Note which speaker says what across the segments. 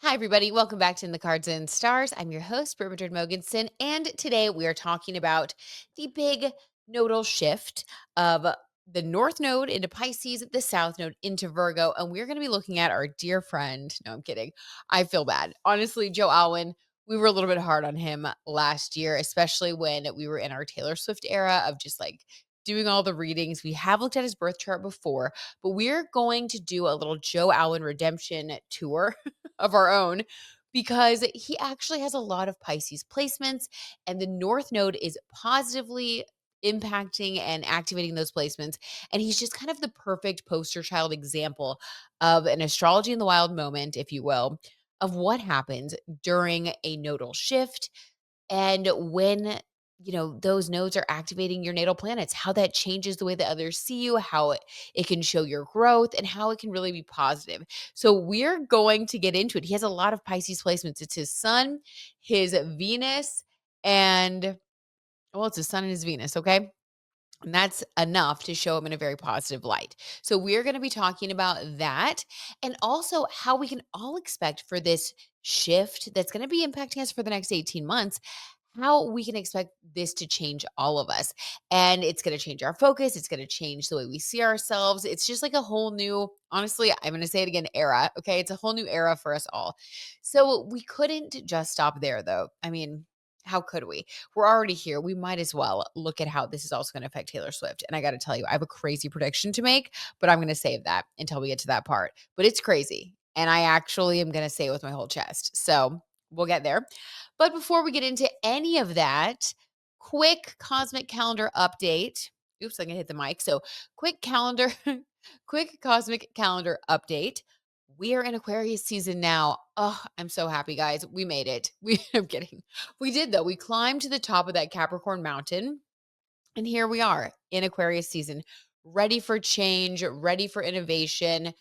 Speaker 1: Hi, everybody. Welcome back to In the Cards and Stars. I'm your host, Britt Mogensen, and today we are talking about the big nodal shift of the North Node into Pisces, the South Node into Virgo, and we're going to be looking at our dear friend. No, I'm kidding. I feel bad. Honestly, Joe Alwyn, we were a little bit hard on him last year, especially when we were in our Taylor Swift era of just like doing all the readings. We have looked at his birth chart before, but we're going to do a little Joe Alwyn redemption tour of our own because he actually has a lot of Pisces placements, and the North Node is positively impacting and activating those placements. And he's just kind of the perfect poster child example of an astrology in the wild moment, if you will, of what happens during a nodal shift and when those nodes are activating your natal planets, how that changes the way that others see you, how it can show your growth, and how it can really be positive. So we're going to get into it. He has a lot of Pisces placements. It's his sun, his Venus, and well, it's his sun and his Venus, okay? And that's enough to show him in a very positive light. So we're going to be talking about that and also how we can all expect for this shift that's going to be impacting us for the next 18 months, how we can expect this to change all of us. And it's going to change our focus. It's going to change the way we see ourselves. It's just like a whole new, honestly, I'm going to say it again, era. Okay. It's a whole new era for us all. So we couldn't just stop there, though. I mean, how could we? We're already here. We might as well look at how this is also going to affect Taylor Swift. And I got to tell you, I have a crazy prediction to make, but I'm going to save that until we get to that part. But it's crazy. And I actually am going to say it with my whole chest. So we'll get there. But before we get into any of that, quick cosmic calendar update. Oops, I'm going to hit the mic. So quick calendar, quick cosmic calendar update. We are in Aquarius season now. Oh, I'm so happy, guys. We made it. I'm kidding. We did, though. We climbed to the top of that Capricorn mountain. And here we are in Aquarius season, ready for change, ready for innovation.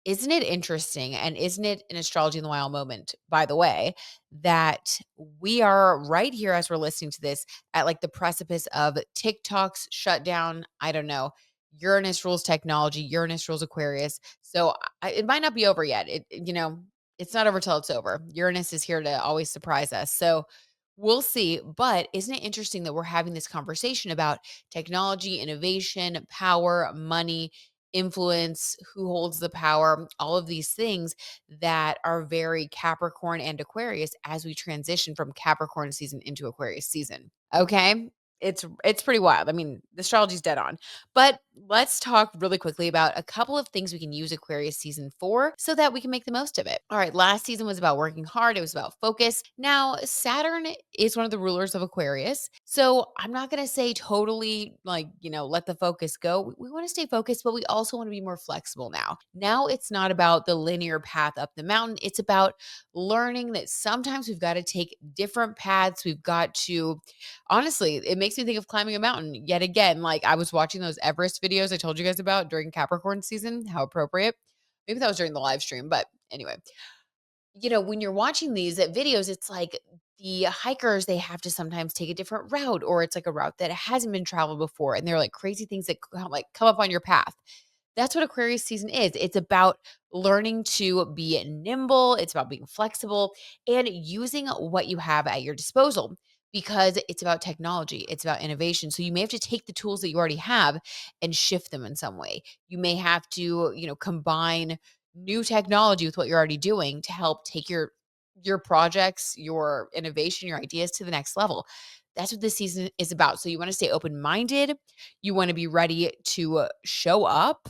Speaker 1: Isn't it interesting? And isn't it an astrology in the wild moment, by the way, that we are right here as we're listening to this at like the precipice of TikTok's shutdown? I don't know. Uranus rules technology, Uranus rules Aquarius. So it might not be over yet. It's not over till it's over. Uranus is here to always surprise us. So we'll see. But isn't it interesting that we're having this conversation about technology, innovation, power, money, influence, who holds the power, all of these things that are very Capricorn and Aquarius as we transition from Capricorn season into Aquarius season. Okay? It's pretty wild. I mean, the astrology's dead on. But let's talk really quickly about a couple of things we can use Aquarius season for so that we can make the most of it. All right, last season was about working hard, it was about focus. Now, Saturn is one of the rulers of Aquarius. So, I'm not going to say totally let the focus go. We want to stay focused, but we also want to be more flexible now. Now, it's not about the linear path up the mountain. It's about learning that sometimes we've got to take different paths. We've got to honestly, it makes me think of climbing a mountain yet again. Like I was watching those Everest videos I told you guys about during Capricorn season. How appropriate. Maybe that was during the live stream, but anyway, when you're watching these videos, it's like the hikers, they have to sometimes take a different route, or it's like a route that hasn't been traveled before. And they're like crazy things that come up on your path. That's what Aquarius season is. It's about learning to be nimble, it's about being flexible and using what you have at your disposal because it's about technology, it's about innovation. So you may have to take the tools that you already have and shift them in some way. You may have to, combine new technology with what you're already doing to help take your projects, your innovation, your ideas to the next level. That's what this season is about. So you want to stay open-minded, you want to be ready to show up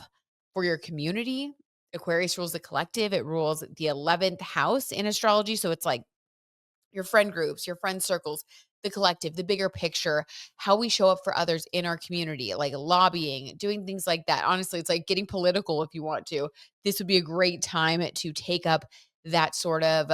Speaker 1: for your community. Aquarius rules the collective. It rules the 11th house in astrology. So it's like your friend groups, your friend circles, the collective, the bigger picture, how we show up for others in our community, like lobbying, doing things like that. Honestly, it's like getting political if you want to. This would be a great time to take up that sort of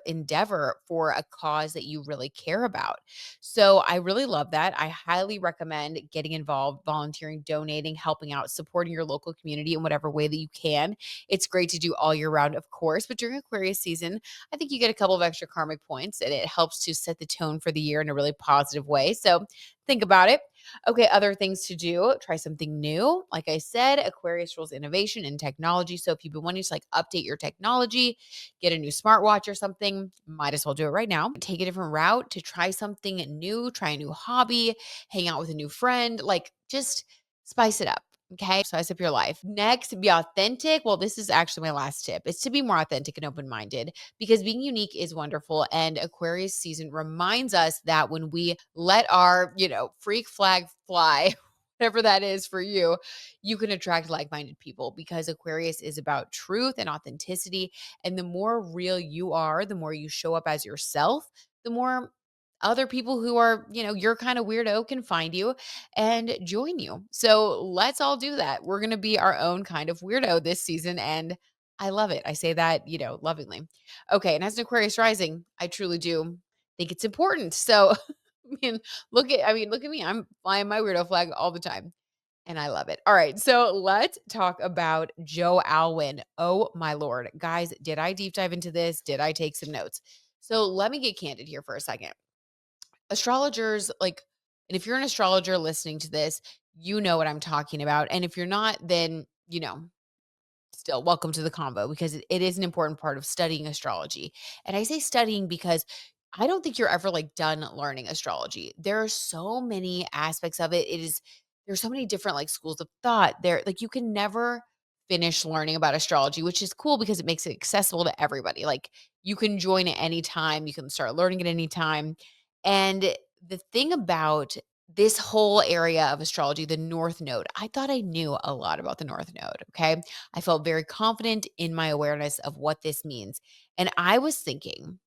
Speaker 1: endeavor for a cause that you really care about. So I really love that. I highly recommend getting involved, volunteering, donating, helping out, supporting your local community in whatever way that you can. It's great to do all year round, of course, but during Aquarius season, I think you get a couple of extra karmic points and it helps to set the tone for the year in a really positive way. So think about it. Okay, other things to do, try something new. Like I said, Aquarius rules innovation and technology. So if you've been wanting to like update your technology, get a new smartwatch or something, might as well do it right now. Take a different route to try something new, try a new hobby, hang out with a new friend, like just spice it up. Okay. Spice up your life. Next, be authentic. Well, this is actually my last tip. It's to be more authentic and open minded because being unique is wonderful. And Aquarius season reminds us that when we let our, freak flag fly, whatever that is for you, you can attract like minded people because Aquarius is about truth and authenticity. And the more real you are, the more you show up as yourself, the more other people who are, your kind of weirdo can find you and join you. So let's all do that. We're going to be our own kind of weirdo this season. And I love it. I say that, lovingly. Okay. And as an Aquarius rising, I truly do think it's important. So, look at me. I'm flying my weirdo flag all the time. And I love it. All right. So let's talk about Joe Alwyn. Oh my Lord. Guys, did I deep dive into this? Did I take some notes? So let me get candid here for a second. Astrologers, like, and if you're an astrologer listening to this, you know what I'm talking about. And if you're not, then, still welcome to the combo because it is an important part of studying astrology. And I say studying because I don't think you're ever like done learning astrology. There are so many aspects of it. There's so many different like schools of thought. There like you can never finish learning about astrology, which is cool because it makes it accessible to everybody. Like you can join at any time, you can start learning at any time. And the thing about this whole area of astrology, the North Node, I thought I knew a lot about the North Node. Okay. I felt very confident in my awareness of what this means. And I was thinking,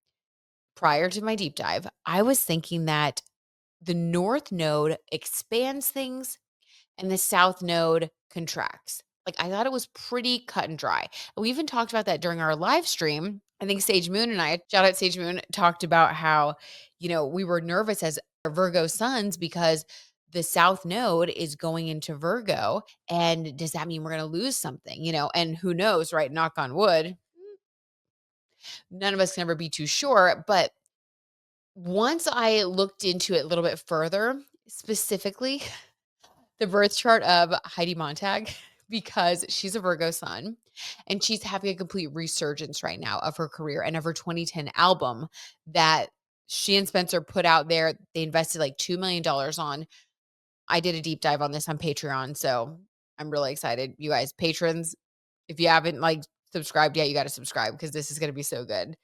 Speaker 1: prior to my deep dive, I was thinking that the North Node expands things and the South Node contracts. Like I thought it was pretty cut and dry. And we even talked about that during our live stream. I think Sage Moon and I, shout out Sage Moon, talked about how, we were nervous as Virgo sons because the South Node is going into Virgo. And does that mean we're going to lose something? And who knows, right? Knock on wood. None of us can ever be too sure. But once I looked into it a little bit further, specifically the birth chart of Heidi Montag, because she's a Virgo sun and she's having a complete resurgence right now of her career and of her 2010 album that she and Spencer put out there. They invested like $2 million on. I did a deep dive on this on Patreon. So I'm really excited. You guys, patrons, if you haven't like subscribed yet, you got to subscribe because this is going to be so good.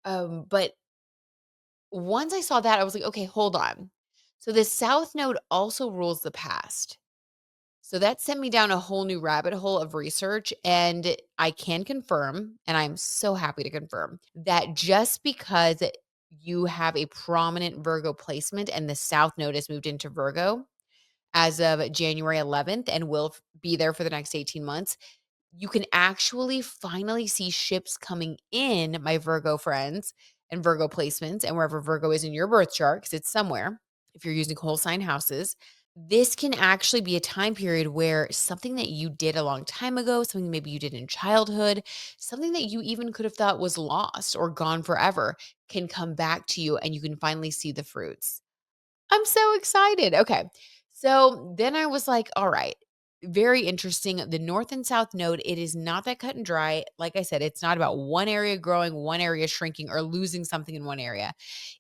Speaker 1: But once I saw that, I was like, okay, hold on. So the South Node also rules the past. So that sent me down a whole new rabbit hole of research. And I can confirm, and I'm so happy to confirm, that just because you have a prominent Virgo placement and the South Node has moved into Virgo as of January 11th and will be there for the next 18 months, you can actually finally see ships coming in, my Virgo friends and Virgo placements, and wherever Virgo is in your birth chart, because it's somewhere, if you're using whole sign houses, this can actually be a time period where something that you did a long time ago, something maybe you did in childhood, something that you even could have thought was lost or gone forever can come back to you and you can finally see the fruits. I'm so excited. Okay. So then I was like, all right, very interesting. The North and South Node, it is not that cut and dry. Like I said, it's not about one area growing, one area shrinking, or losing something in one area.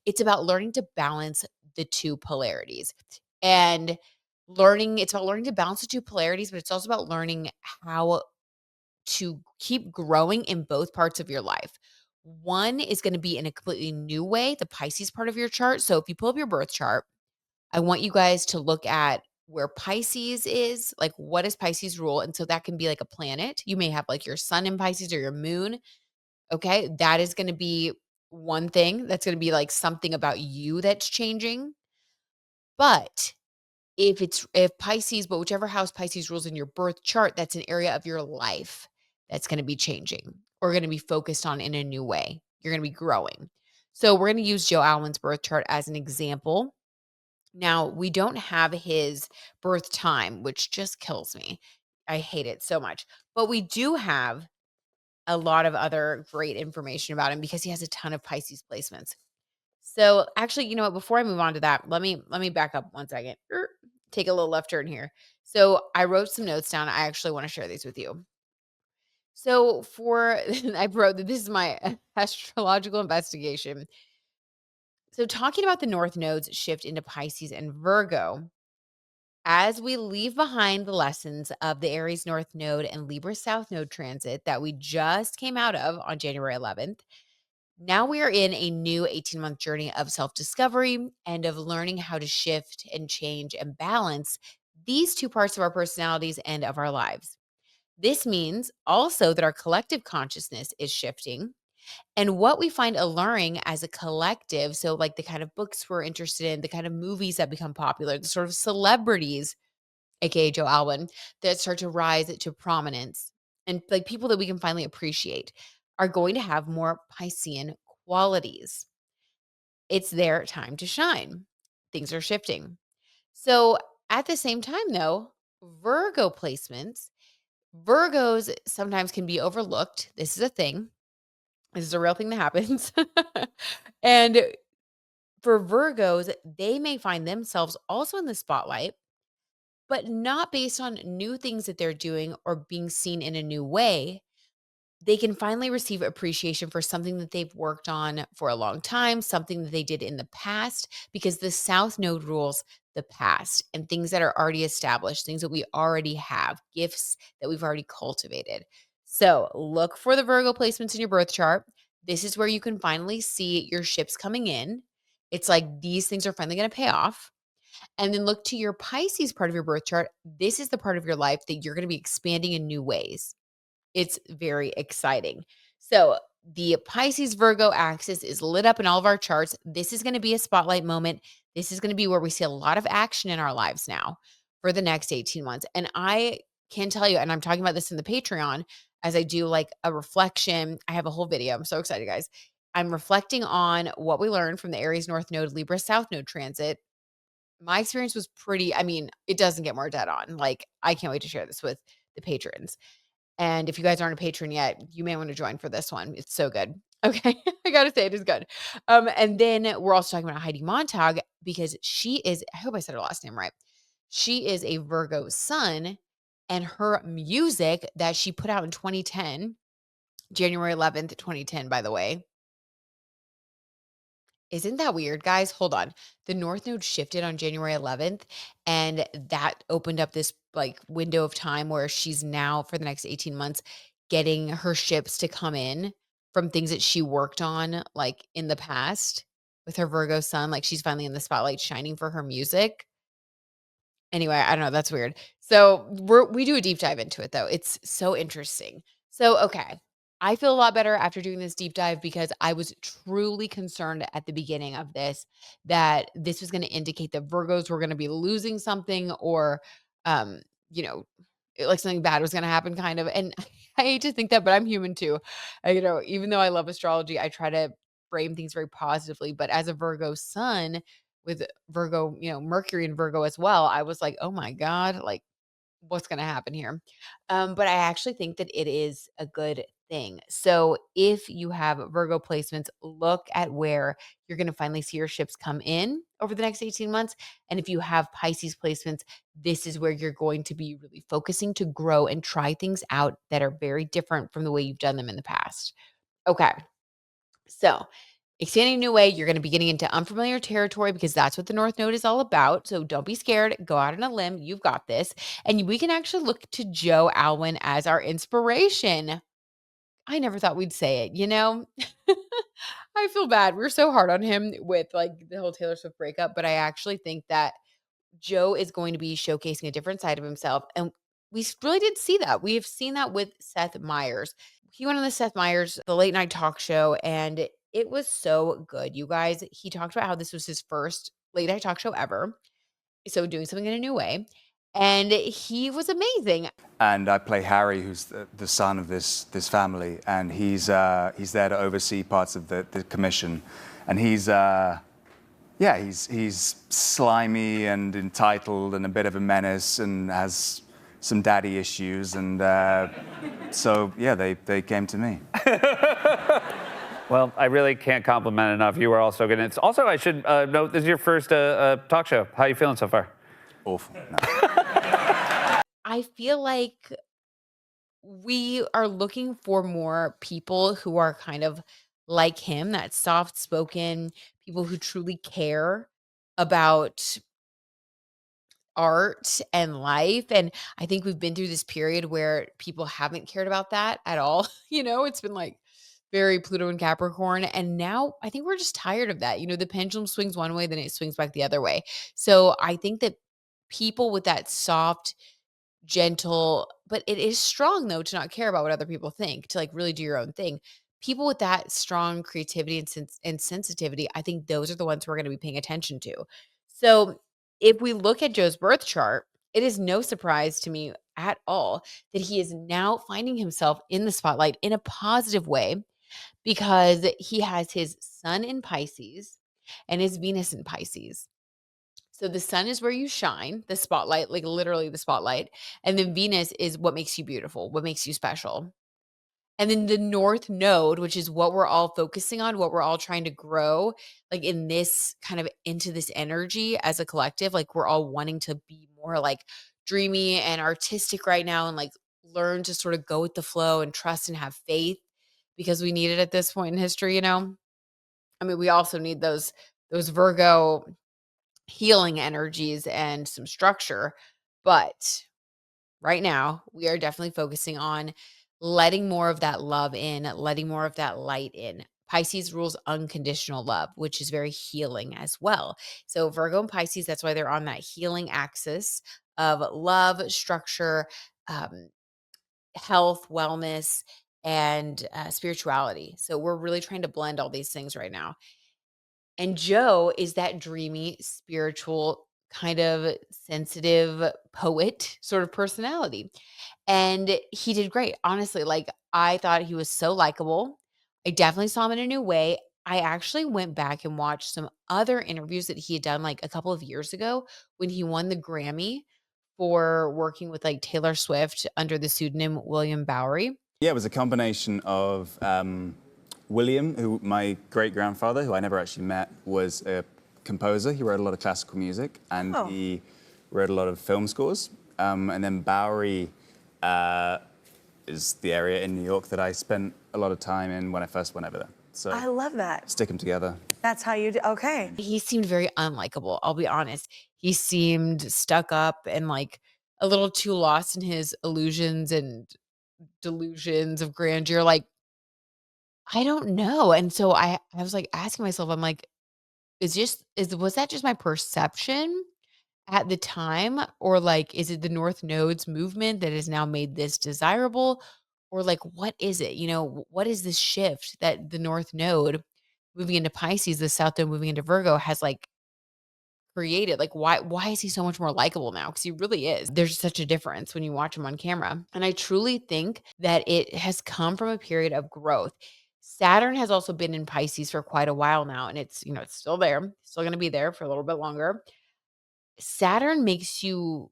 Speaker 1: It's about learning to balance the two polarities. And it's about learning to balance the two polarities, but it's also about learning how to keep growing in both parts of your life. One is going to be in a completely new way, the Pisces part of your chart. So if you pull up your birth chart, I want you guys to look at where Pisces is, like what does Pisces rule? And so that can be like a planet. You may have like your sun in Pisces or your moon. Okay. That is going to be one thing that's going to be like something about you that's changing. But if Pisces, but whichever house Pisces rules in your birth chart, that's an area of your life that's going to be changing or going to be focused on in a new way. You're going to be growing. So we're going to use Joe Alwyn's birth chart as an example. Now, we don't have his birth time, which just kills me. I hate it so much. But we do have a lot of other great information about him because he has a ton of Pisces placements. So, actually, you know what, before I move on to that, let me back up one second. take a little left turn here. So I wrote some notes down. I actually want to share these with you. So I wrote that this is my astrological investigation. So talking about the North nodes shift into Pisces and Virgo, as we leave behind the lessons of the Aries North node and Libra South node transit that we just came out of on January 11th, now we are in a new 18-month journey of self-discovery and of learning how to shift and change and balance these two parts of our personalities and of our lives. This means also that our collective consciousness is shifting and what we find alluring as a collective. So, like the kind of books we're interested in, the kind of movies that become popular, the sort of celebrities, aka Joe Alwyn, that start to rise to prominence, and like people that we can finally appreciate are going to have more Piscean qualities. It's their time to shine. Things are shifting. So, at the same time, though, Virgo placements, Virgos sometimes can be overlooked. This is a thing. This is a real thing that happens. And for Virgos, they may find themselves also in the spotlight, but not based on new things that they're doing or being seen in a new way. They can finally receive appreciation for something that they've worked on for a long time, something that they did in the past, because the South Node rules the past and things that are already established, things that we already have, gifts that we've already cultivated. So look for the Virgo placements in your birth chart. This is where you can finally see your ships coming in. It's like these things are finally going to pay off. And then look to your Pisces part of your birth chart. This is the part of your life that you're going to be expanding in new ways. It's very exciting. So the Pisces Virgo axis is lit up in all of our charts. This is going to be a spotlight moment. This is going to be where we see a lot of action in our lives now for the next 18 months. And I can tell you, and I'm talking about this in the Patreon as I do like a reflection. I have a whole video. I'm so excited, guys. I'm reflecting on what we learned from the Aries North Node, Libra South Node transit. My experience was pretty, I mean, it doesn't get more dead on. Like, I can't wait to share this with the patrons. And if you guys aren't a patron yet, you may want to join for this one. It's so good. Okay. I got to say it is good. And then we're also talking about Heidi Montag because she is, I hope I said her last name right. She is a Virgo sun, and her music that she put out in 2010, January 11th, 2010, by the way. Isn't that weird, guys? Hold on. The North Node shifted on January 11th, and that opened up this like window of time where she's now for the next 18 months getting her ships to come in from things that she worked on like in the past with her Virgo sun. Like she's finally in the spotlight shining for her music. Anyway, I don't know, that's weird. So, we do a deep dive into it though. It's so interesting. So, okay. I feel a lot better after doing this deep dive because I was truly concerned at the beginning of this that this was going to indicate that Virgos were going to be losing something or um, you know, like something bad was going to happen kind of. And I hate to think that, but I'm human too. Even though I love astrology, I try to frame things very positively, but as a Virgo sun, with Virgo, Mercury and Virgo as well, I was like, "Oh my god, like what's going to happen here?" But I actually think that it is a good thing. So if you have Virgo placements, look at where you're going to finally see your ships come in over the next 18 months. And if you have Pisces placements, this is where you're going to be really focusing to grow and try things out that are very different from the way you've done them in the past. Okay. So expanding a new way, you're going to be getting into unfamiliar territory because that's what the North Node is all about. So don't be scared. Go out on a limb. You've got this. And we can actually look to Joe Alwyn as our inspiration. I never thought we'd say it. I feel bad. We're so hard on him with like the whole Taylor Swift breakup, but I actually think that Joe is going to be showcasing a different side of himself. And we really did see that. We have seen that with Seth Meyers. He went on the Seth Meyers, the late night talk show, and it was so good. You guys, he talked about how this was his first late night talk show ever. So doing something in a new way. And he was amazing.
Speaker 2: And I play Harry, who's the son of this family, and he's there to oversee parts of the commission, and he's slimy and entitled and a bit of a menace and has some daddy issues, and so yeah, they came to me.
Speaker 3: Well, I really can't compliment enough. You are also good. It's also, I should note, this is your first talk show. How are you feeling so far?
Speaker 2: Awful. No.
Speaker 1: I feel like we are looking for more people who are kind of like him, that soft spoken, people who truly care about art and life. And I think we've been through this period where people haven't cared about that at all. It's been like very Pluto and Capricorn. And now I think we're just tired of that. The pendulum swings one way, then it swings back the other way. So I think that people with that soft, gentle, but it is strong though to not care about what other people think, to like really do your own thing. People with that strong creativity and sensitivity, I think those are the ones we're going to be paying attention to. So if we look at Joe's birth chart, it is no surprise to me at all that he is now finding himself in the spotlight in a positive way because he has his sun in Pisces and his Venus in Pisces. So the sun is where you shine, the spotlight, like literally the spotlight. And then Venus is what makes you beautiful, what makes you special. And then the North Node, which is what we're all focusing on, what we're all trying to grow, like in this kind of into this energy as a collective, like we're all wanting to be more like dreamy and artistic right now and like learn to sort of go with the flow and trust and have faith because we need it at this point in history. I mean, we also need those Virgo healing energies and some structure. But right now, we are definitely focusing on letting more of that love in, letting more of that light in. Pisces rules unconditional love, which is very healing as well. So, Virgo and Pisces, that's why they're on that healing axis of love, structure, um, health, wellness, and spirituality. So, we're really trying to blend all these things right now. And Joe is that dreamy, spiritual, kind of sensitive poet sort of personality. And he did great. Honestly, like I thought he was so likable. I definitely saw him in a new way. I actually went back and watched some other interviews that he had done like a couple of years ago when he won the Grammy for working with like Taylor Swift under the pseudonym William Bowery.
Speaker 2: Yeah, it was a combination of William, who my great-grandfather, who I never actually met, was a composer. He wrote a lot of classical music, and he wrote a lot of film scores. And then Bowery is the area in New York that I spent a lot of time in when I first went over there. So
Speaker 4: I love that.
Speaker 2: stick them together.
Speaker 4: That's how you do. Okay.
Speaker 1: He seemed very unlikable, I'll be honest. He seemed stuck up and like a little too lost in his illusions and delusions of grandeur. Like, I don't know. And so I was like asking myself, I'm like, was that just my perception at the time? Or like, is it the North Nodes movement that has now made this desirable? Or like, what is it? What is this shift that the North Node moving into Pisces, the South Node moving into Virgo has like created? Like, why is he so much more likable now? Because he really is. There's such a difference when you watch him on camera. And I truly think that it has come from a period of growth. Saturn has also been in Pisces for quite a while now, and it's still there, still going to be there for a little bit longer. Saturn makes you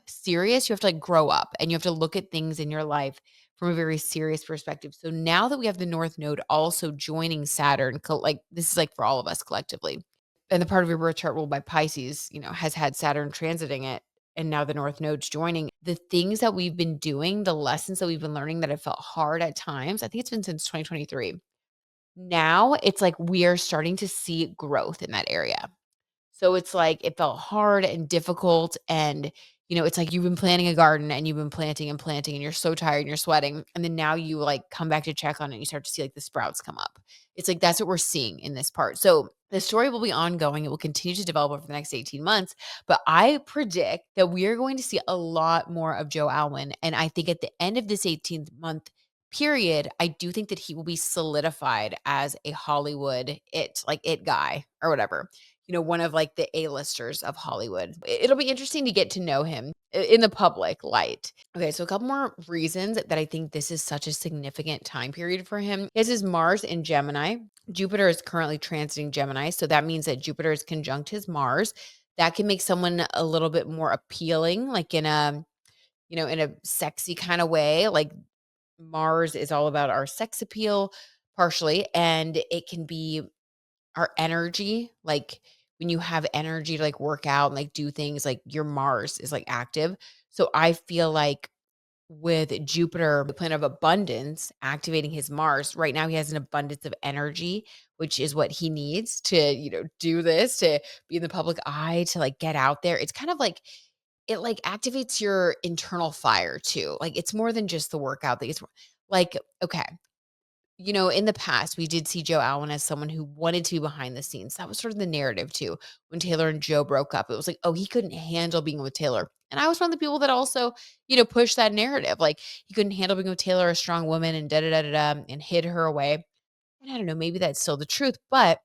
Speaker 1: serious. You have to like grow up and you have to look at things in your life from a very serious perspective. So now that we have the North Node also joining Saturn, like this is like for all of us collectively. And the part of your birth chart ruled by Pisces, has had Saturn transiting it. And now the North Node's joining. The things that we've been doing, the lessons that we've been learning that have felt hard at times, I think it's been since 2023. Now it's like we are starting to see growth in that area. So it's like it felt hard and difficult and it's like you've been planting a garden and you've been planting and planting and you're so tired and you're sweating and then now you like come back to check on it and you start to see like the sprouts come up. It's like that's what we're seeing in this part. So the story will be ongoing. It will continue to develop over the next 18 months, but I predict that we are going to see a lot more of Joe Alwyn, and I think at the end of this 18th month period, I do think that he will be solidified as a Hollywood it guy or whatever, one of like the A-listers of Hollywood. It'll be interesting to get to know him in the public light. Okay, so a couple more reasons that I think this is such a significant time period for him. This is Mars in Gemini. Jupiter is currently transiting Gemini, so that means that Jupiter is conjunct his Mars. That can make someone a little bit more appealing, like in a sexy kind of way. Like Mars is all about our sex appeal partially, and it can be our energy. Like when you have energy to like work out and like do things, like your Mars is like active. So I feel like with Jupiter, the planet of abundance, activating his Mars, right now he has an abundance of energy, which is what he needs to, do this, to be in the public eye, to like get out there. It's kind of like it like activates your internal fire too. Like it's more than just the workout. Like it's like, okay, in the past, we did see Joe Alwyn as someone who wanted to be behind the scenes. That was sort of the narrative too. When Taylor and Joe broke up, it was like, oh, he couldn't handle being with Taylor. And I was one of the people that also, pushed that narrative. Like he couldn't handle being with Taylor, a strong woman, and da da da da da, and hid her away. And I don't know, maybe that's still the truth. But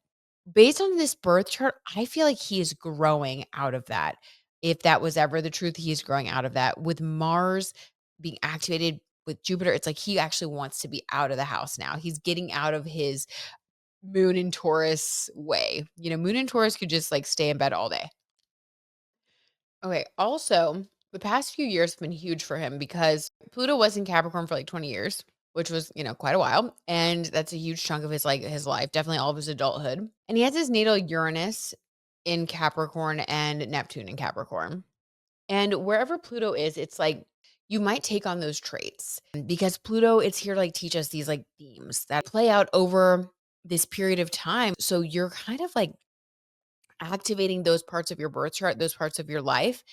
Speaker 1: based on this birth chart, I feel like he is growing out of that. If that was ever the truth, he is growing out of that. With Mars being activated with Jupiter, it's like he actually wants to be out of the house now. He's getting out of his Moon in Taurus way. Moon in Taurus could just like stay in bed all day. Okay. Also, the past few years have been huge for him because Pluto was in Capricorn for like 20 years, which was, quite a while. And that's a huge chunk of his life, definitely all of his adulthood. And he has his natal Uranus in Capricorn and Neptune in Capricorn. And wherever Pluto is, it's like you might take on those traits because Pluto, it's here to like teach us these like themes that play out over this period of time. So you're kind of like activating those parts of your birth chart, those parts of your life.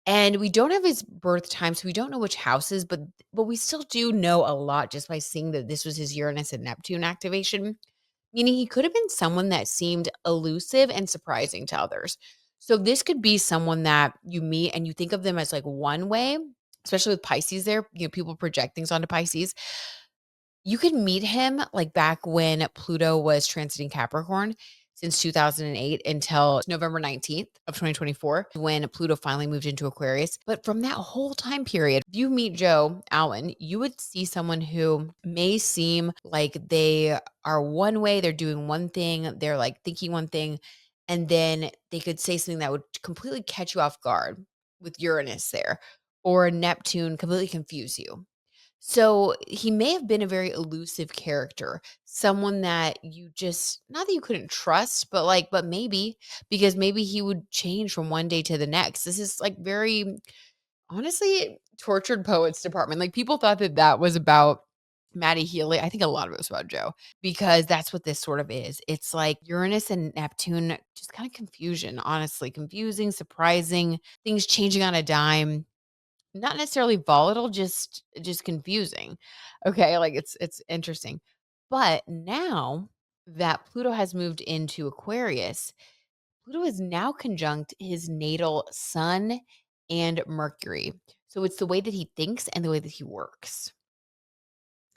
Speaker 1: And we don't have his birth time, so we don't know which houses, but we still do know a lot just by seeing that this was his Uranus and Neptune activation, meaning he could have been someone that seemed elusive and surprising to others. So this could be someone that you meet and you think of them as like one way, especially with Pisces there, people project things onto Pisces. You could meet him like back when Pluto was transiting Capricorn since 2008 until November 19th of 2024 when Pluto finally moved into Aquarius. But from that whole time period, if you meet Joe Alwyn, you would see someone who may seem like they are one way, they're doing one thing, they're like thinking one thing, and then they could say something that would completely catch you off guard with Uranus there, or Neptune completely confuse you. So he may have been a very elusive character, someone that you just not that you couldn't trust, but maybe because maybe he would change from one day to the next. This is like very honestly tortured poets department. Like people thought that that was about Maddie Healy. I think a lot of it was about Joe because that's what this sort of is. It's like Uranus and Neptune, just kind of confusion, honestly, confusing, surprising, things changing on a dime, not necessarily volatile, just confusing. Okay, like it's interesting. But now that Pluto has moved into Aquarius, Pluto is now conjunct his natal Sun and Mercury. So it's the way that he thinks and the way that he works.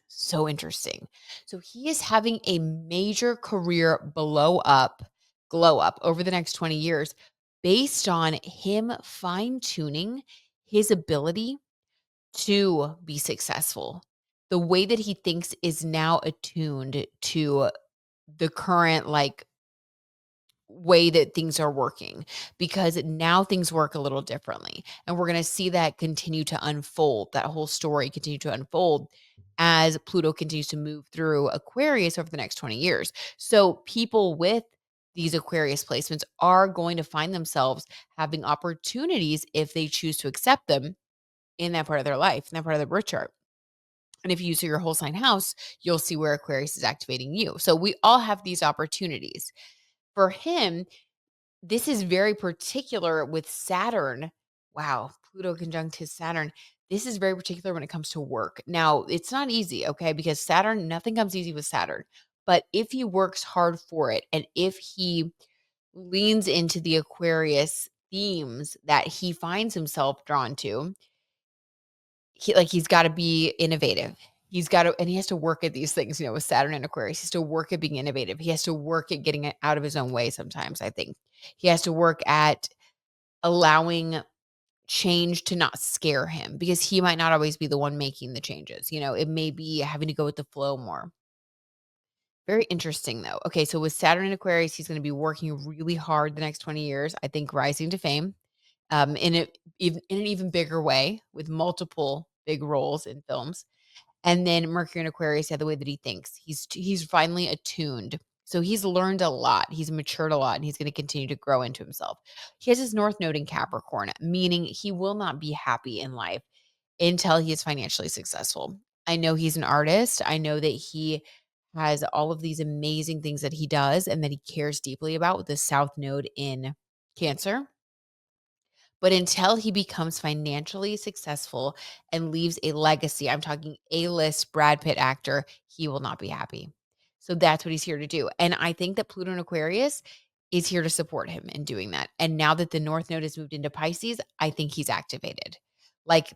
Speaker 1: So interesting. So he is having a major career glow up over the next 20 years based on him fine tuning his ability to be successful. The way that he thinks is now attuned to the current like way that things are working because now things work a little differently. And we're going to see that continue to unfold, that whole story continue to unfold as Pluto continues to move through Aquarius over the next 20 years. So people with these Aquarius placements are going to find themselves having opportunities if they choose to accept them in that part of their life, in that part of their birth chart. And if you see your whole sign house, you'll see where Aquarius is activating you. So we all have these opportunities. For him, this is very particular with Saturn. Wow, Pluto conjunct his Saturn. This is very particular when it comes to work. Now, it's not easy, okay? Because Saturn, nothing comes easy with Saturn. But if he works hard for it and if he leans into the Aquarius themes that he finds himself drawn to, he's gotta be innovative. He's gotta and he has to work at these things, with Saturn and Aquarius. He has to work at being innovative. He has to work at getting it out of his own way sometimes, I think. He has to work at allowing change to not scare him because he might not always be the one making the changes, It may be having to go with the flow more. Very interesting, though. Okay, so with Saturn and Aquarius, he's gonna be working really hard the next 20 years, I think rising to fame, in an even bigger way with multiple big roles in films. And then Mercury and Aquarius, yeah, the way that he thinks. He's finally attuned. So he's learned a lot. He's matured a lot and he's going to continue to grow into himself. He has his North Node in Capricorn, meaning he will not be happy in life until he is financially successful. I know he's an artist. I know that he has all of these amazing things that he does and that he cares deeply about with the South Node in Cancer. But until he becomes financially successful and leaves a legacy, I'm talking A-list Brad Pitt actor, he will not be happy. So that's what he's here to do. And I think that Pluto in Aquarius is here to support him in doing that. And now that the North Node has moved into Pisces, I think he's activated. Like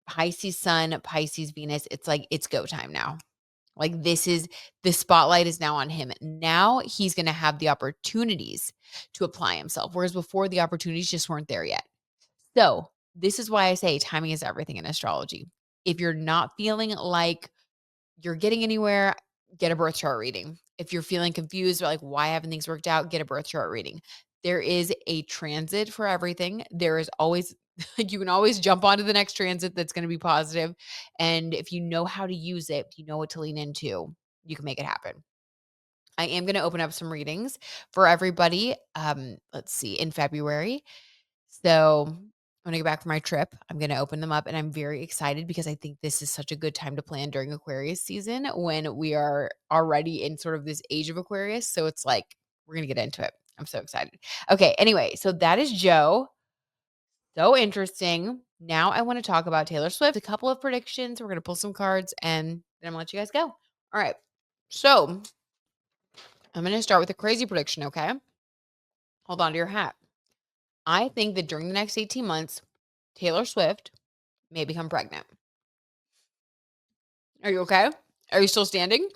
Speaker 1: Pisces Sun, Pisces Venus, it's like it's go time now. Like this is the spotlight is now on him. Now he's going to have the opportunities to apply himself, whereas before the opportunities just weren't there yet. So, this is why I say timing is everything in astrology. If you're not feeling like you're getting anywhere, get a birth chart reading. If you're feeling confused or like, why haven't things worked out? Get a birth chart reading. There is a transit for everything. There is always, like, you can always jump onto the next transit that's going to be positive. And if you know how to use it, you know what to lean into, you can make it happen. I am going to open up some readings for everybody. Let's see, in February. So when I get back from my trip, I'm going to open them up and I'm very excited because I think this is such a good time to plan during Aquarius season when we are already in sort of this age of Aquarius. So it's like, we're going to get into it. I'm so excited. Okay. Anyway, so that is Joe. So interesting. Now I want to talk about Taylor Swift. A couple of predictions. We're going to pull some cards and then I'm going to let you guys go. All right. So I'm going to start with a crazy prediction. Okay. Hold on to your hat. I think that during the next 18 months, Taylor Swift may become pregnant. Are you okay? Are you still standing?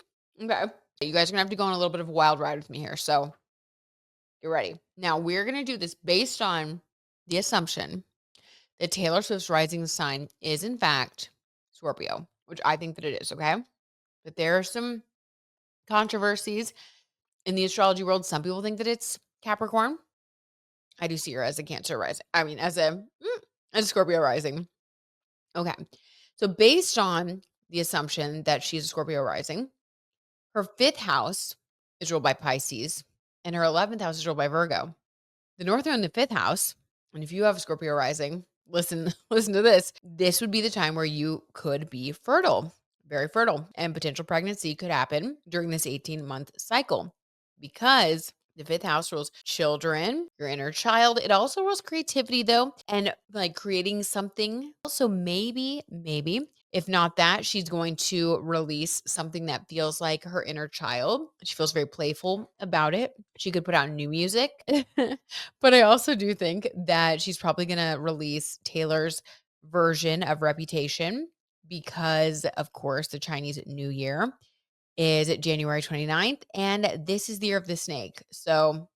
Speaker 1: Okay. You guys are going to have to go on a little bit of a wild ride with me here. So you're ready. Now, we're going to do this based on the assumption that Taylor Swift's rising sign is, in fact, Scorpio, which I think that it is. Okay. But there are some controversies in the astrology world. Some people think that it's Capricorn. I do see her as a Cancer rising. I mean, as a Scorpio rising. Okay. So based on the assumption that she's a Scorpio rising, her fifth house is ruled by Pisces and her 11th house is ruled by Virgo. The North Node in the fifth house, and if you have a Scorpio rising, listen, listen to this. This would be the time where you could be fertile, very fertile, and potential pregnancy could happen during this 18-month cycle because the fifth house rules children, your inner child. It also rules creativity, though, and like creating something. Also, maybe, if not that, she's going to release something that feels like her inner child. She feels very playful about it. She could put out new music. But I also do think that she's probably going to release Taylor's version of Reputation because, of course, the Chinese New Year is January 29th, and this is the year of the snake. So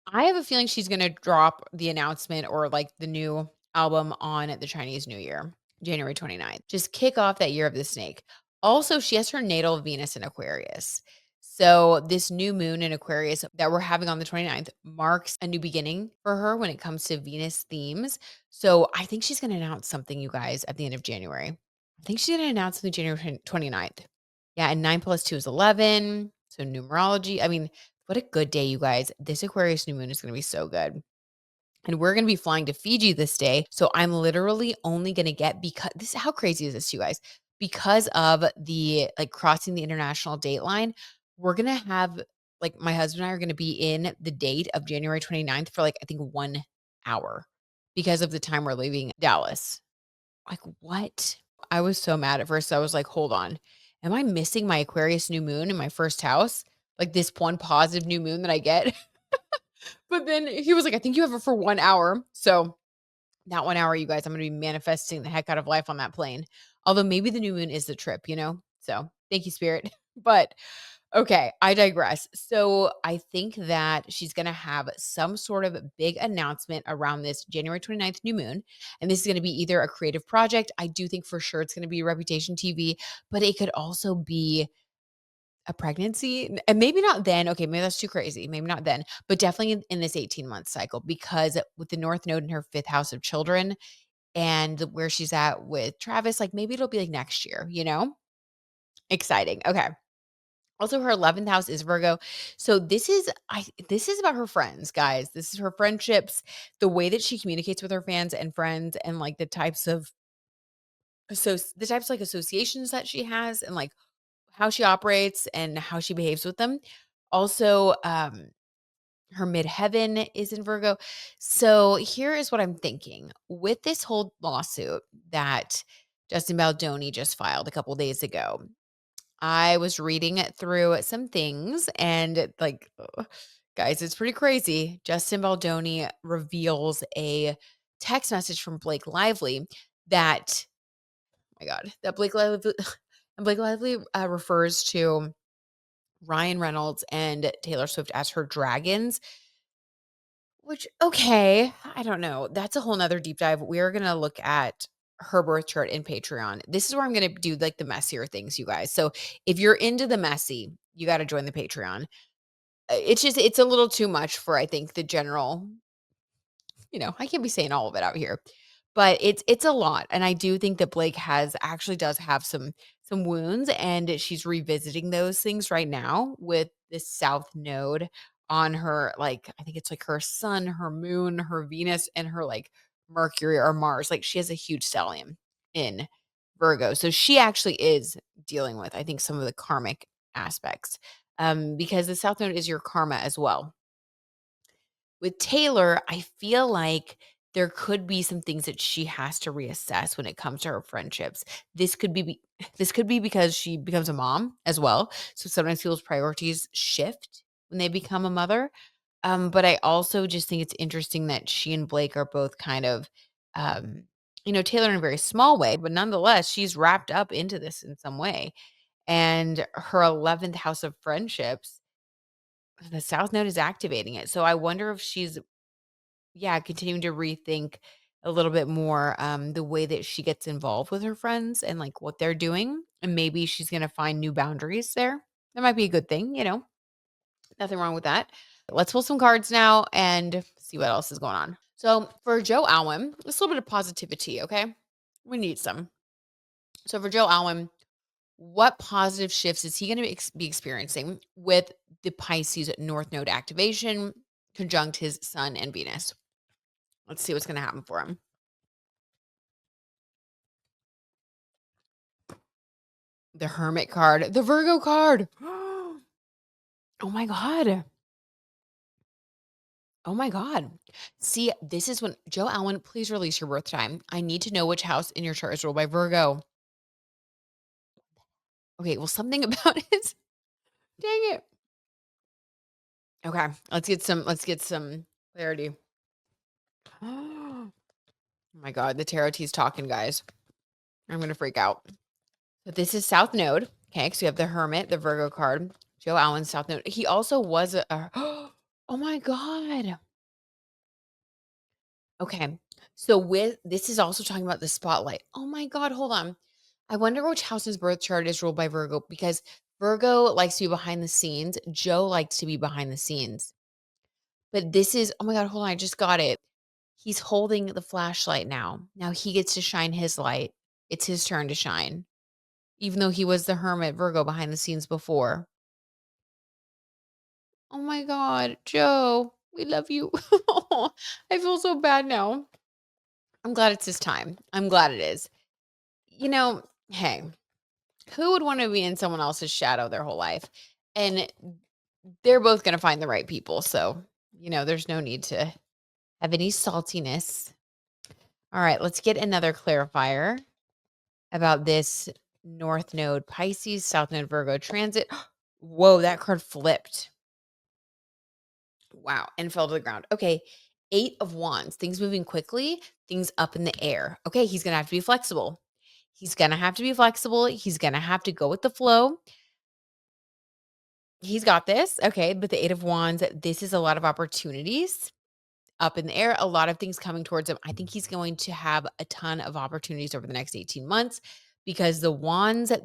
Speaker 1: I have a feeling she's going to drop the announcement or like the new album on the Chinese New Year, January 29th. Just kick off that year of the snake. Also, she has her natal Venus in Aquarius. So this new moon in Aquarius that we're having on the 29th marks a new beginning for her when it comes to Venus themes. So I think she's going to announce something, you guys, at the end of January. I think she's going to announce something January 29th. Yeah, and 9 plus 2 is 11. So numerology. I mean, what a good day, you guys. This Aquarius new moon is going to be so good. And we're going to be flying to Fiji this day. So I'm literally only going to get because this how crazy is this, you guys? Because of the like crossing the international date line, we're going to have like my husband and I are going to be in the date of January 29th for like I think 1 hour because of the time we're leaving Dallas. Like, what? I was so mad at first. I was like, hold on. Am I missing my Aquarius new moon in my first house? Like this one positive new moon that I get. But then he was like, I think you have it for 1 hour. So that 1 hour, you guys, I'm going to be manifesting the heck out of life on that plane. Although maybe the new moon is the trip, you know? So thank you, Spirit. But okay, I digress. So I think that she's going to have some sort of big announcement around this January 29th new moon. And this is going to be either a creative project. I do think for sure it's going to be Reputation TV, but it could also be a pregnancy. And maybe not then. Okay, maybe that's too crazy. Maybe not then, but definitely in this 18-month cycle because with the North Node in her fifth house of children and where she's at with Travis, like maybe it'll be like next year, you know? Exciting. Okay. Also, her 11th house is Virgo. So this is about her friends, guys. This is her friendships, the way that she communicates with her fans and friends, and like the types like associations that she has, and like how she operates and how she behaves with them. Also, her midheaven is in Virgo. So here is what I'm thinking. With this whole lawsuit that Justin Baldoni just filed a couple days ago, I was reading through some things and like, guys, it's pretty crazy. Justin Baldoni reveals a text message from Blake Lively that, oh my God, that Blake Lively, Blake Lively refers to Ryan Reynolds and Taylor Swift as her dragons, which, okay, I don't know. That's a whole nother deep dive. We're going to look at her birth chart in Patreon. This is where I'm going to do like the messier things, you guys. So if you're into the messy, you got to join the Patreon. It's a little too much for, I think, the general, I can't be saying all of it out here, but it's a lot. And I do think that Blake does have some wounds, and she's revisiting those things right now with this south node on her, like, I think it's like her sun, her moon, her Venus, and her like Mercury or Mars. Like, she has a huge stellium in Virgo. So she actually is dealing with, I think, some of the karmic aspects. Because the south node is your karma as well. With Taylor, I feel like there could be some things that she has to reassess when it comes to her friendships. This could this could be because she becomes a mom as well. So sometimes people's priorities shift when they become a mother. But I also just think it's interesting that she and Blake are both kind of, um, Taylor in a very small way, but nonetheless, she's wrapped up into this in some way. And her 11th house of friendships, the South Node is activating it. So I wonder if she's, yeah, continuing to rethink a little bit more, the way that she gets involved with her friends and like what they're doing. And maybe she's going to find new boundaries there. That might be a good thing. Nothing wrong with that. Let's pull some cards now and see what else is going on. So for Joe Alwyn, just a little bit of positivity, okay? We need some. So for Joe Alwyn, what positive shifts is he going to be experiencing with the Pisces North Node activation conjunct his Sun and Venus? Let's see what's going to happen for him. The Hermit card, the Virgo card. Oh my God. Oh my God. See, this is when Joe Alwyn, please release your birth time. I need to know which house in your chart is ruled by Virgo. Okay, well, something about it. Dang it. Okay, let's get some clarity. Oh my God, the tarot tea's talking, guys. I'm gonna freak out. So this is South Node. Okay, so we have the Hermit, the Virgo card. Joe Alwyn, South Node. He also was oh my God. Okay. So with this is also talking about the spotlight. Oh my God, hold on. I wonder which house's birth chart is ruled by Virgo, because Virgo likes to be behind the scenes. Joe likes to be behind the scenes. But this is, oh my God, hold on. I just got it. He's holding the flashlight now. Now he gets to shine his light. It's his turn to shine, even though he was the hermit Virgo behind the scenes before. Oh my God, Joe, we love you. I feel so bad now. I'm glad it's his time. I'm glad it is. Hey, who would want to be in someone else's shadow their whole life? And they're both going to find the right people. So, there's no need to have any saltiness. All right, let's get another clarifier about this North Node Pisces, South Node Virgo transit. Whoa, that card flipped. Wow, and fell to the ground. Okay, 8 of Wands, things moving quickly, things up in the air. Okay, he's going to have to be flexible. He's going to have to be flexible. He's going to have to go with the flow. He's got this. Okay, but the 8 of Wands, this is a lot of opportunities up in the air, a lot of things coming towards him. I think he's going to have a ton of opportunities over the next 18 months, because the wands are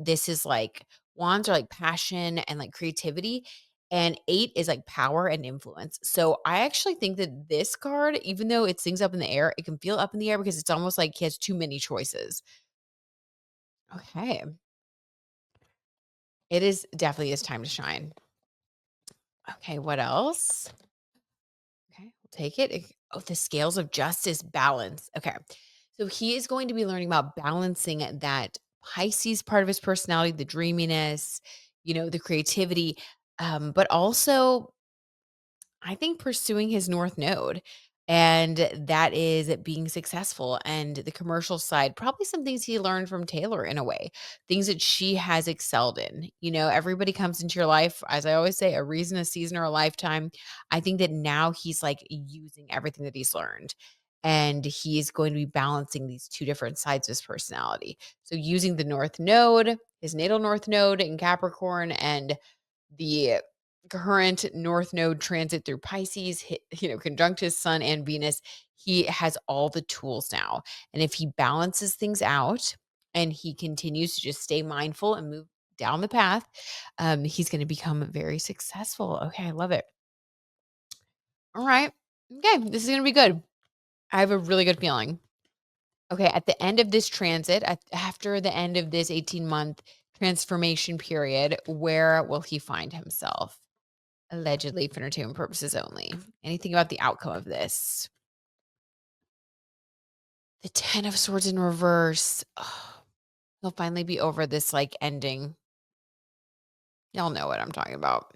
Speaker 1: like passion and like creativity. And 8 is like power and influence. So I actually think that this card, even though it's things up in the air, it can feel up in the air because it's almost like he has too many choices. Okay. It is definitely his time to shine. Okay, what else? Okay, we'll take it. Oh, the scales of justice balance. Okay. So he is going to be learning about balancing that Pisces part of his personality, the dreaminess, the creativity, but also I think pursuing his North Node. And that is being successful. And the commercial side, probably some things he learned from Taylor in a way, things that she has excelled in. Everybody comes into your life, as I always say, a reason, a season, or a lifetime. I think that now he's like using everything that he's learned. And he's going to be balancing these two different sides of his personality. So using the North Node, his natal North Node in Capricorn, and the current North Node transit through Pisces, conjunct his Sun and Venus, he has all the tools now. And if he balances things out and he continues to just stay mindful and move down the path, he's going to become very successful. Okay, I love it. All right. Okay, this is going to be good. I have a really good feeling. Okay, at the end of this transit, after the end of this 18-month transformation period, where will he find himself? Allegedly for entertainment purposes only. Anything about the outcome of this? The 10 of swords in reverse. Oh, he'll finally be over this ending. Y'all know what I'm talking about.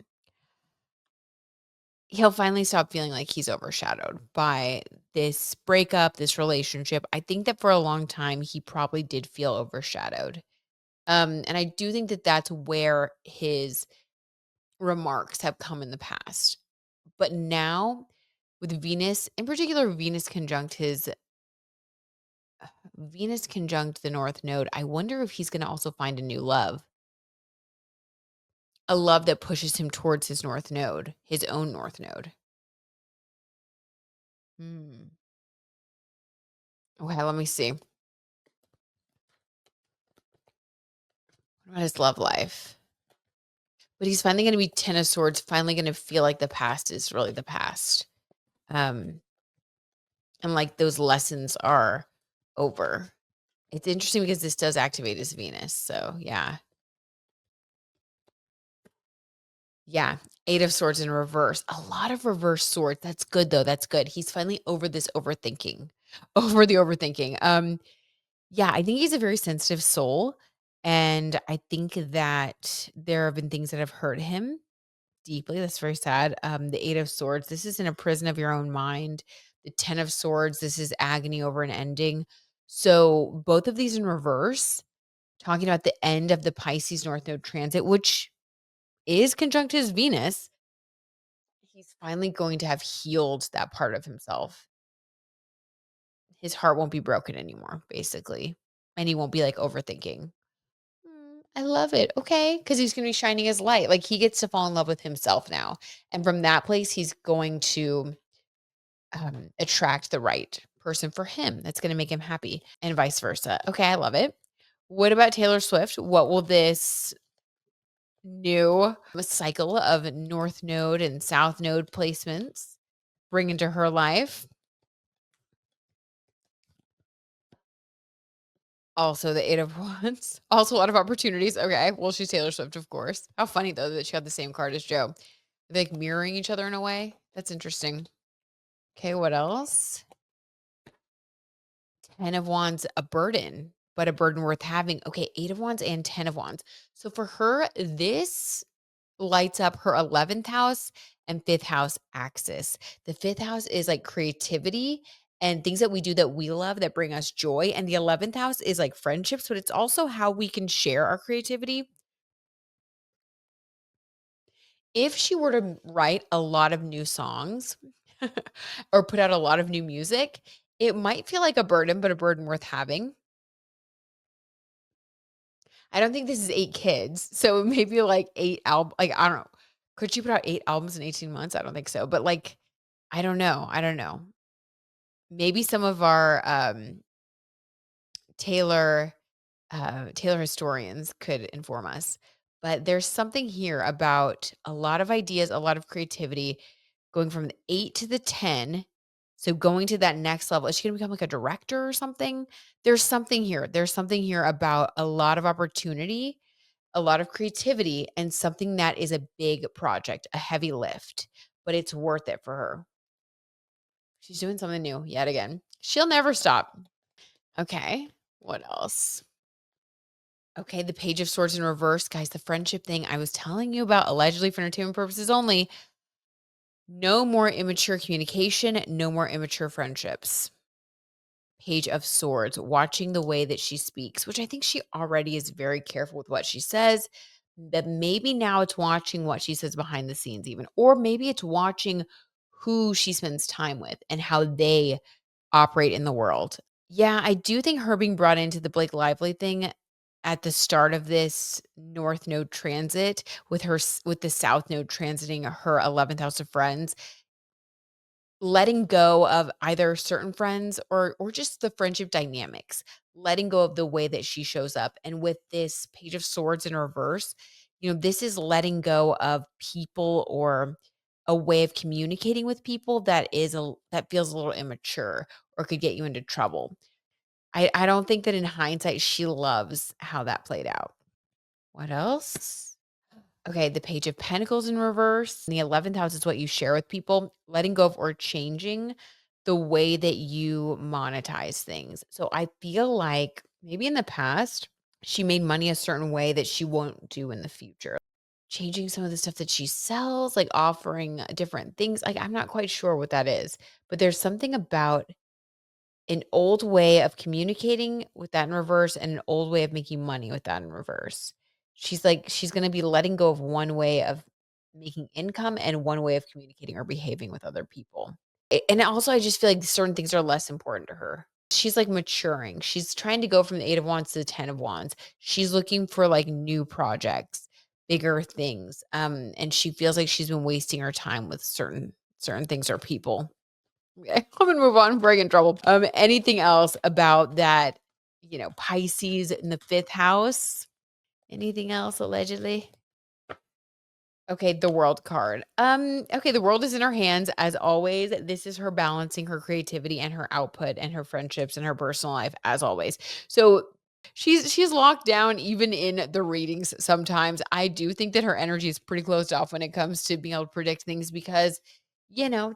Speaker 1: He'll finally stop feeling like he's overshadowed by this breakup, this relationship. I think that for a long time, he probably did feel overshadowed. And I do think that that's where his remarks have come in the past. But now, with Venus, in particular, Venus conjunct the North Node, I wonder if he's going to also find a new love, a love that pushes him towards his North Node, his own North Node. Hmm. Okay, let me see. What about his love life? But he's finally going to be 10 of Swords, finally going to feel like the past is really the past. Um, and like those lessons are over. It's interesting because this does activate his Venus. So, yeah. Yeah, 8 of swords in reverse. A lot of reverse swords. That's good though. That's good. He's finally over this overthinking. Over the overthinking. Yeah, I think he's a very sensitive soul and I think that there have been things that have hurt him deeply. That's very sad. The 8 of swords. This is in a prison of your own mind. The 10 of swords. This is agony over an ending. So, both of these in reverse, talking about the end of the Pisces North Node transit, which is conjunct his Venus. He's finally going to have healed that part of himself. His heart won't be broken anymore, basically. And he won't be overthinking. I love it. Okay. Because he's going to be shining his light. Like he gets to fall in love with himself now. And from that place, he's going to attract the right person for him that's going to make him happy and vice versa. Okay. I love it. What about Taylor Swift? What will this new cycle of North Node and South Node placements bring into her life? Also the 8 of Wands. Also a lot of opportunities. Okay. Well, she's Taylor Swift, of course. How funny, though, that she got the same card as Joe. They're mirroring each other in a way. That's interesting. Okay. What else? 10 of Wands, a burden, but a burden worth having. Okay. 8 of Wands and 10 of Wands. So for her, this lights up her 11th house and 5th house axis. The 5th house is like creativity and things that we do that we love that bring us joy. And the 11th house is like friendships, but it's also how we can share our creativity. If she were to write a lot of new songs or put out a lot of new music, it might feel like a burden, but a burden worth having. I don't think this is 8 kids. So maybe like 8 albums. Like, I don't know. Could she put out 8 albums in 18 months? I don't think so. But I don't know. I don't know. Maybe some of our Taylor Taylor historians could inform us. But there's something here about a lot of ideas, a lot of creativity going from the 8 to the 10. So going to that next level. Is she going to become like a director or something? There's something here. There's something here about a lot of opportunity a lot of creativity, and something that is a big project, a heavy lift, but it's worth it for her. She's doing something new yet again. She'll never stop. Okay. What else? Okay, the Page of Swords in reverse. Guys, the friendship thing I was telling you about, allegedly for entertainment purposes only. No more immature communication, no more immature friendships. Page of Swords, watching the way that she speaks, which I think she already is very careful with what she says. But maybe now it's watching what she says behind the scenes, even, or maybe it's watching who she spends time with and how they operate in the world. Yeah, I do think her being brought into the Blake Lively thing at the start of this North Node transit with with the South Node transiting her 11th house of friends, letting go of either certain friends or just the friendship dynamics, letting go of the way that she shows up. And with this Page of Swords in reverse, this is letting go of people or a way of communicating with people that feels a little immature or could get you into trouble. I don't think that in hindsight she loves how that played out. What else? Okay, the Page of Pentacles in reverse. The 11th house is what you share with people, letting go of or changing the way that you monetize things. So I feel like maybe in the past, she made money a certain way that she won't do in the future. Changing some of the stuff that she sells, like offering different things. Like, I'm not quite sure what that is, but there's something about an old way of communicating with that in reverse and an old way of making money with that in reverse. She's going to be letting go of one way of making income and one way of communicating or behaving with other people. And also, I just feel like certain things are less important to her. She's like maturing. She's trying to go from the 8 of Wands to the 10 of Wands. She's looking for like new projects, bigger things. And she feels like she's been wasting her time with certain things or people. Okay, I'm gonna move on before I get in trouble. Anything else about that, Pisces in the 5th house? Anything else allegedly? Okay, the World card. Okay, the world is in her hands as always. This is her balancing her creativity and her output and her friendships and her personal life as always. So she's locked down even in the readings sometimes. I do think that her energy is pretty closed off when it comes to being able to predict things because,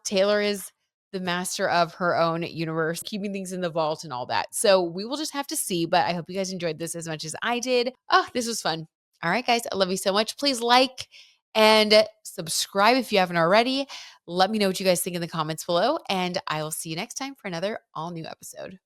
Speaker 1: Taylor is the master of her own universe, keeping things in the vault and all that. So we will just have to see, but I hope you guys enjoyed this as much as I did. Oh, this was fun. All right, guys, I love you so much. Please like and subscribe if you haven't already. Let me know what you guys think in the comments below, and I will see you next time for another all new episode.